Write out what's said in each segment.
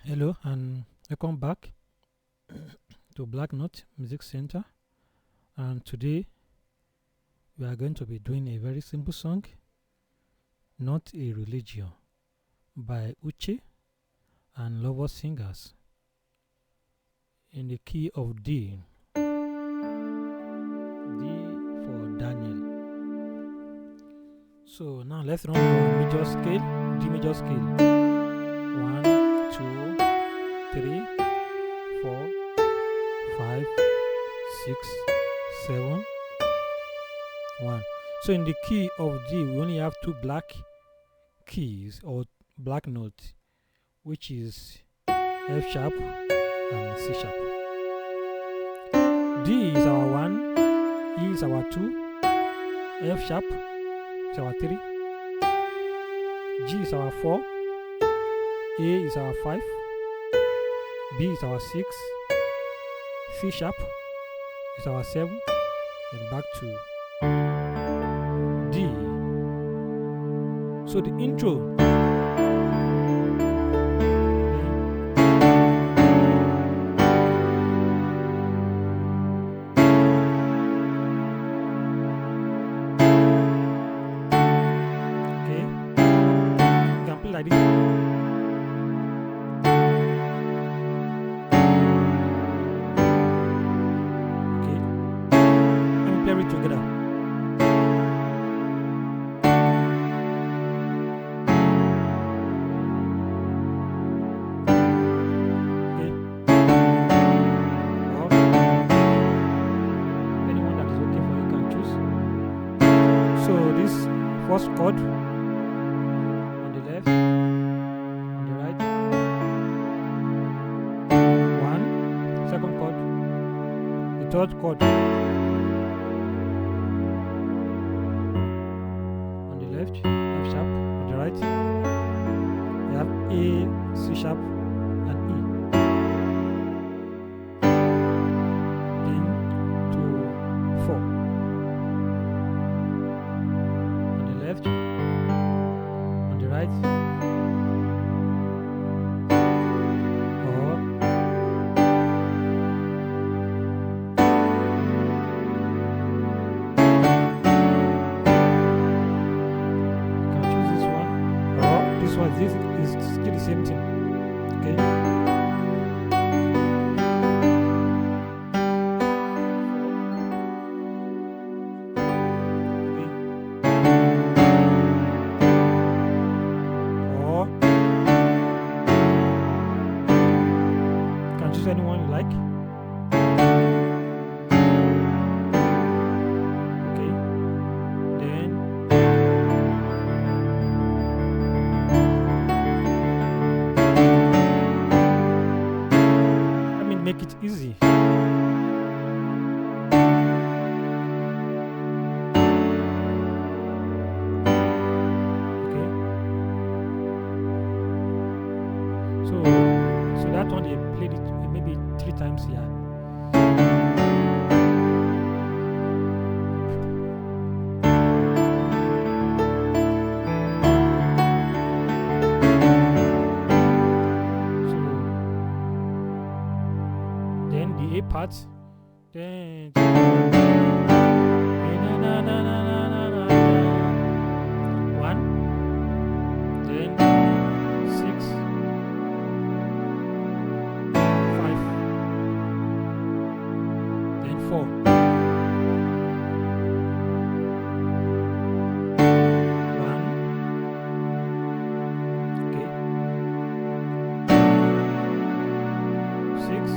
Hello and welcome back to Black Note Music Center, and today we are going to be doing a very simple song, Not a Religion, by Uche and LoveworldSingers, in the key of D. D for Daniel. So now let's run our major scale, D major scale. 1, 2, 3, 4, 5, 6, 7, 1. So in the key of D, we only have two black keys or black notes, which is F sharp and C sharp. D is our 1, E is our 2, F sharp is our 3, G is our 4, A is our 5, B is our 6, C sharp is our 7, and back to D. So the intro. Okay, you can play like this. It together. Okay. Or anyone that is okay for you can choose. So this first chord on the left, on the right. 1, second chord, the third chord. Left, F sharp, on the right, you have A, C sharp, and E. Then to 4. On the left, on the right, or this is still the same thing. Okay. Or you can choose anyone you like. Okay. Then make it easy. Okay. So that one they played it maybe 3 times here. Then the A part, then 1, then 6, 5, then 4, 1, okay, 6,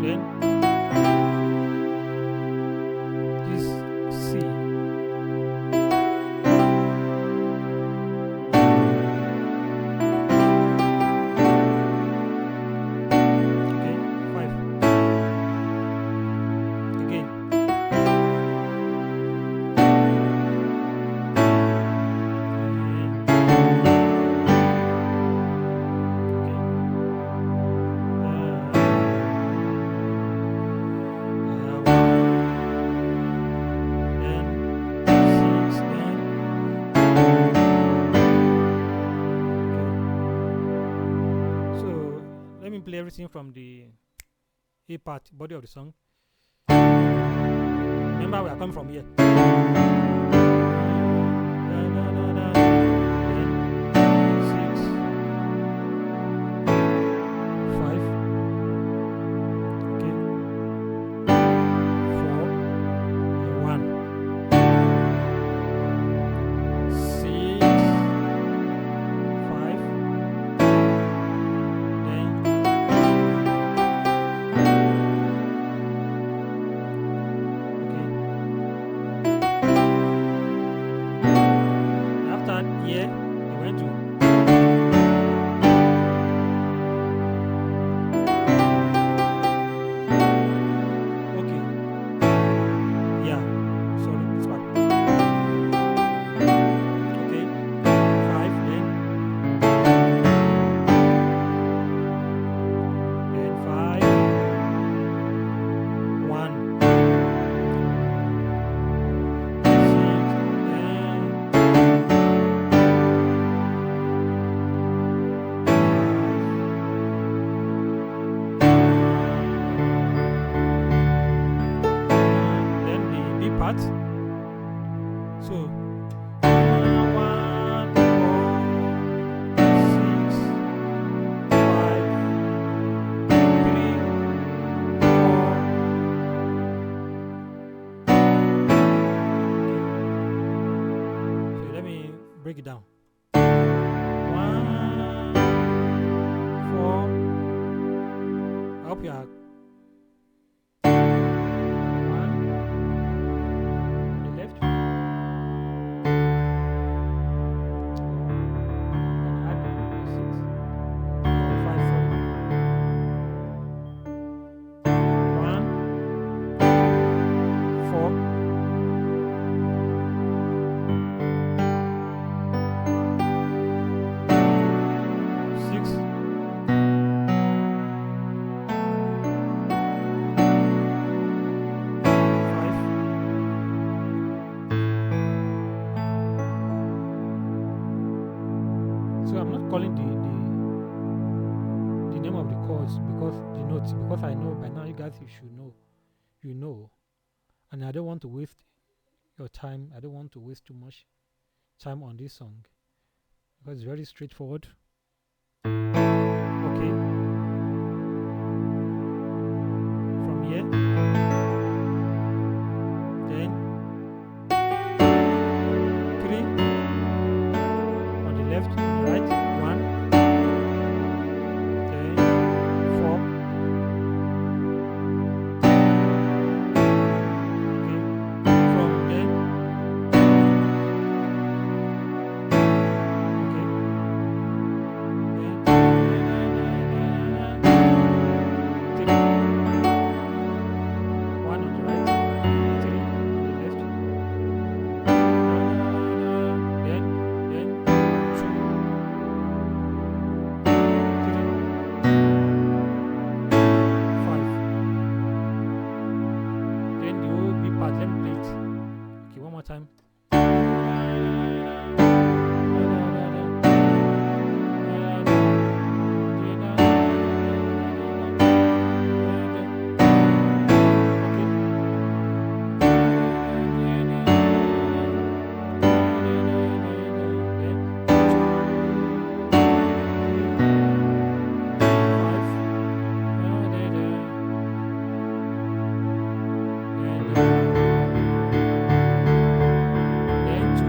then this C, play everything from the A part, body of the song. Remember, we are coming from here. Break it down. 1, 4. I hope you are. 1 on the left. And add 6. 5, 4. 1, 4. 5. So I'm not calling the name of the chords because the notes, because I know by now you guys should know, and I don't want to waste your time. I don't want to waste too much time on this song because it's very straightforward. Okay, from here, then 3 on the left, on the right, 1, then 4. Okay, from there, okay, then 3, 1 on the right, 3 on the left, then 2, 3, 5. Then the whole B part, let me play it. Okay, one more time. Then 2,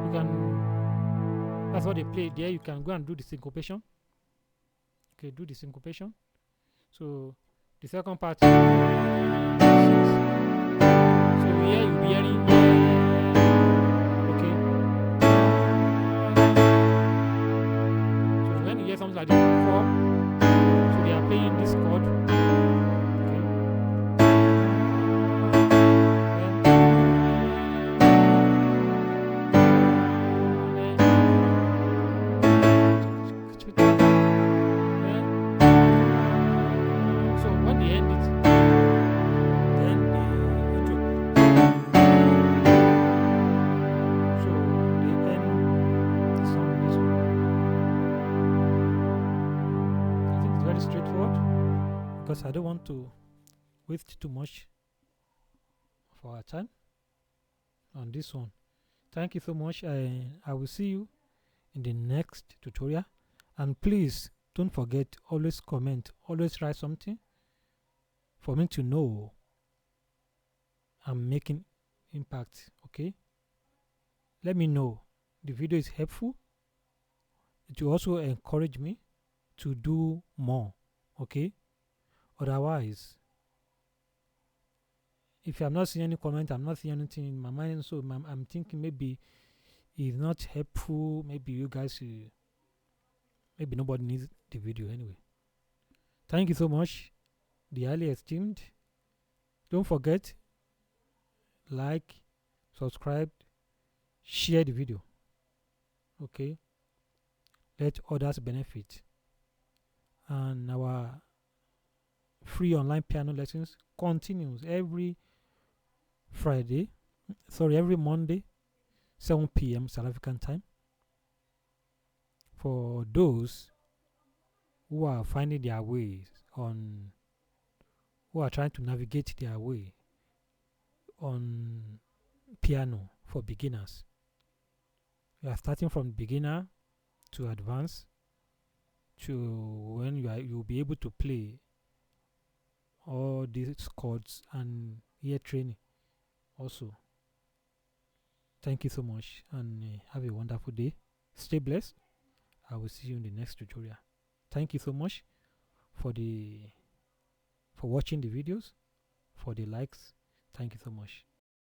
you can, that's what they play there. You can go and do the syncopation. Okay, do the syncopation. So the second part, so here you'll be hearing, okay. So when you hear something like this, 4, so they are playing this chord. Straightforward, because I don't want to waste too much of our time on this one. Thank you so much. I will see you in the next tutorial, and please don't forget, always comment, always write something for me to know I'm making impact. Okay, let me know the video is helpful. It will also encourage me to do more. Okay, otherwise, if I'm not seeing any comment, I'm not seeing anything in my mind, so I'm thinking maybe it's not helpful. Maybe you guys, maybe nobody needs the video anyway. Thank you so much, the highly esteemed. Don't forget, like, subscribe, share the video. Okay, let others benefit. And our free online piano lessons continues every Monday, 7 p.m. South African time. For those who are finding their ways on, who are trying to navigate their way on piano for beginners. You are starting from beginner to advanced to when you'll be able to play all these chords and ear training also. Thank you so much, and have a wonderful day. Stay blessed. I will see you in the next tutorial. Thank you so much for watching the videos, for the likes. Thank you so much.